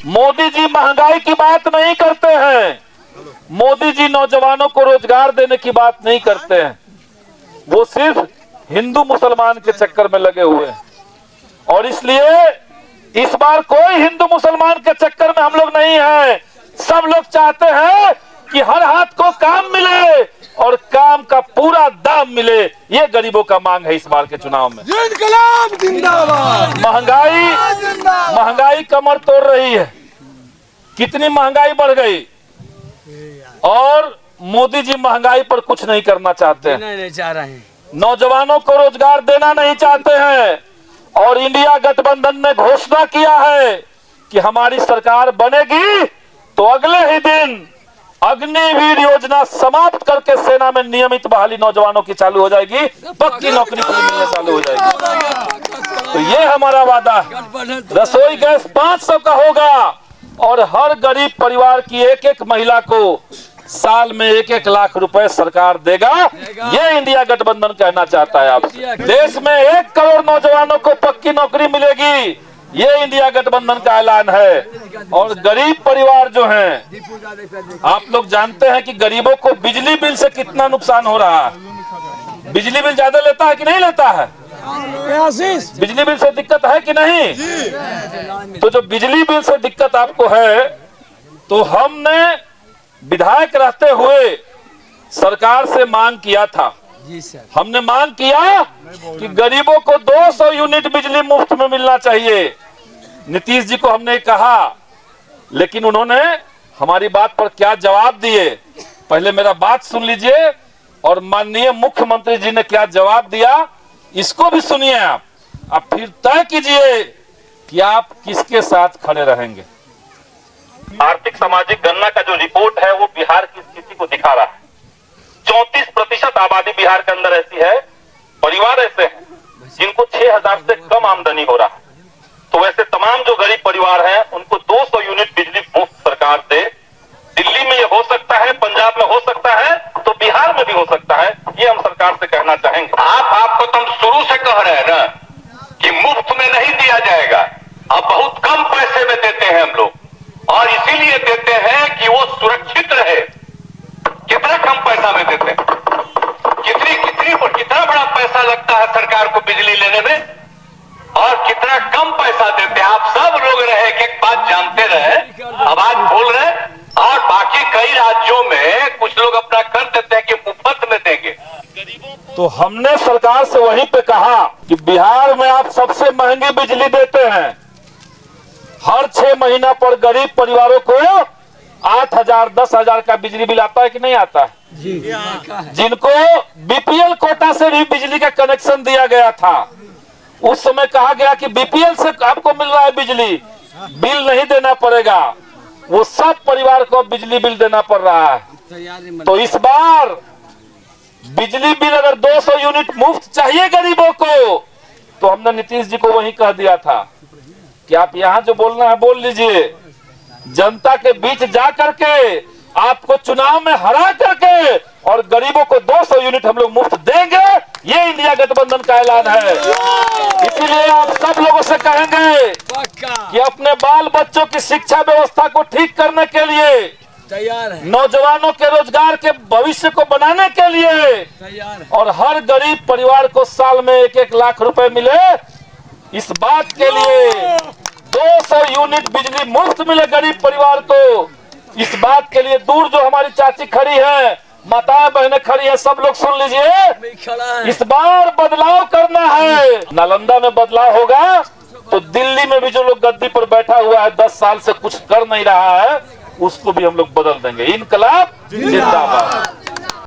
मोदी जी महंगाई की बात नहीं करते हैं, मोदी जी नौजवानों को रोजगार देने की बात नहीं करते हैं, वो सिर्फ हिंदू मुसलमान के चक्कर में लगे हुए हैं। और इसलिए इस बार कोई हिंदू मुसलमान के चक्कर में हम लोग नहीं हैं। सब लोग चाहते हैं कि हर हाथ को काम मिले और काम का पूरा दाम मिले। ये गरीबों का मांग है इस बार के चुनाव में। महंगाई कमर तोड़ रही है। कितनी महंगाई बढ़ गई और मोदी जी महंगाई पर कुछ नहीं करना चाहते हैं, नहीं चाह रहे हैं। नौजवानों को रोजगार देना नहीं चाहते हैं। और इंडिया गठबंधन ने घोषणा किया है कि हमारी सरकार बनेगी तो अगले ही दिन अग्निवीर योजना समाप्त करके सेना में नियमित बहाली नौजवानों की चालू हो जाएगी, पक्की नौकरी मिलने चालू हो जाएगी। तो ये हमारा वादा है। रसोई गैस 500 का होगा और हर गरीब परिवार की एक एक महिला को साल में 1-1 लाख रुपए सरकार देगा। ये इंडिया गठबंधन कहना चाहता है आपसे। देश में 1 करोड़ नौजवानों को पक्की नौकरी मिलेगी, ये इंडिया गठबंधन का ऐलान है। और गरीब परिवार जो हैं, आप लोग जानते हैं कि गरीबों को बिजली बिल से कितना नुकसान हो रहा है। बिजली बिल ज्यादा लेता है कि नहीं लेता है? बिजली बिल से दिक्कत है कि नहीं? तो जो बिजली बिल से दिक्कत आपको है, तो हमने विधायक रहते हुए सरकार से मांग किया था। हमने मांग किया कि गरीबों को 200 यूनिट बिजली मुफ्त में मिलना चाहिए। नीतीश जी को हमने कहा, लेकिन उन्होंने हमारी बात पर क्या जवाब दिए, पहले मेरा बात सुन लीजिए। और माननीय मुख्यमंत्री जी ने क्या जवाब दिया, इसको भी सुनिए आप फिर तय कीजिए कि आप किसके साथ खड़े रहेंगे। आर्थिक सामाजिक गणना का जो रिपोर्ट है वो बिहार की स्थिति को दिखा रहा है। 34% आबादी बिहार के अंदर ऐसी है, परिवार ऐसे हैं जिनको 6000 से कम आमदनी हो रहा है। तो वैसे तमाम जो गरीब परिवार हैं उनको 200 यूनिट बिजली मुफ्त सरकार दे। दिल्ली में ये हो सकता है, पंजाब में हो सकता है, तो बिहार में भी हो सकता है। ये हम सरकार से कहना चाहेंगे। आपको तो हम शुरू से कह रहे हैं ना कि मुफ्त में नहीं दिया जाएगा, अब बहुत कम पैसे में देते हैं हम लोग, और इसीलिए देते हैं कि वो सुरक्षित रहे। कितना कम पैसा में देते हैं, कितना बड़ा पैसा लगता है सरकार को बिजली लेने में, और कितना कम पैसा देते हैं। आप सब लोग रहे एक बात जानते रहे, आवाज बोल रहे। और बाकी कई राज्यों में कुछ लोग अपना कर देते हैं कि मुफ्त में देंगे। तो हमने सरकार से वहीं पे कहा कि बिहार में आप सबसे महंगी बिजली देते हैं। हर 6 महीना पर गरीब परिवारों को 8,000 10,000 का बिजली बिल आता है कि नहीं आता है? जिनको बीपीएल कोटा से भी बिजली का कनेक्शन दिया गया था, उस समय कहा गया कि बीपीएल से आपको मिल रहा है बिजली, बिल नहीं देना पड़ेगा। वो सब परिवार को बिजली बिल देना पड़ रहा है। तो इस बार बिजली बिल अगर 200 यूनिट मुफ्त चाहिए गरीबों को, तो हमने नीतीश जी को वही कह दिया था कि आप यहाँ जो बोलना है बोल लीजिए, जनता के बीच जा करके आपको चुनाव में हरा करके और गरीबों को 200 यूनिट हम लोग मुफ्त देंगे। ये इंडिया गठबंधन का ऐलान है। इसीलिए आप सब लोगों से कहेंगे कि अपने बाल बच्चों की शिक्षा व्यवस्था को ठीक करने के लिए तैयार है, नौजवानों के रोजगार के भविष्य को बनाने के लिए तैयार है, और हर गरीब परिवार को साल में 1-1 लाख रुपए मिले, इस बात के लिए 200 यूनिट बिजली मुफ्त मिले गरीब परिवार को, इस बात के लिए दूर जो हमारी चाची खड़ी है, माताएं बहनें खड़ी है, सब लोग सुन लीजिए। इस बार बदलाव करना है। नालंदा में बदलाव होगा तो दिल्ली में भी जो लोग गद्दी पर बैठा हुआ है 10 साल से कुछ कर नहीं रहा है, उसको भी हम लोग बदल देंगे। इनकलाब जिंदाबाद।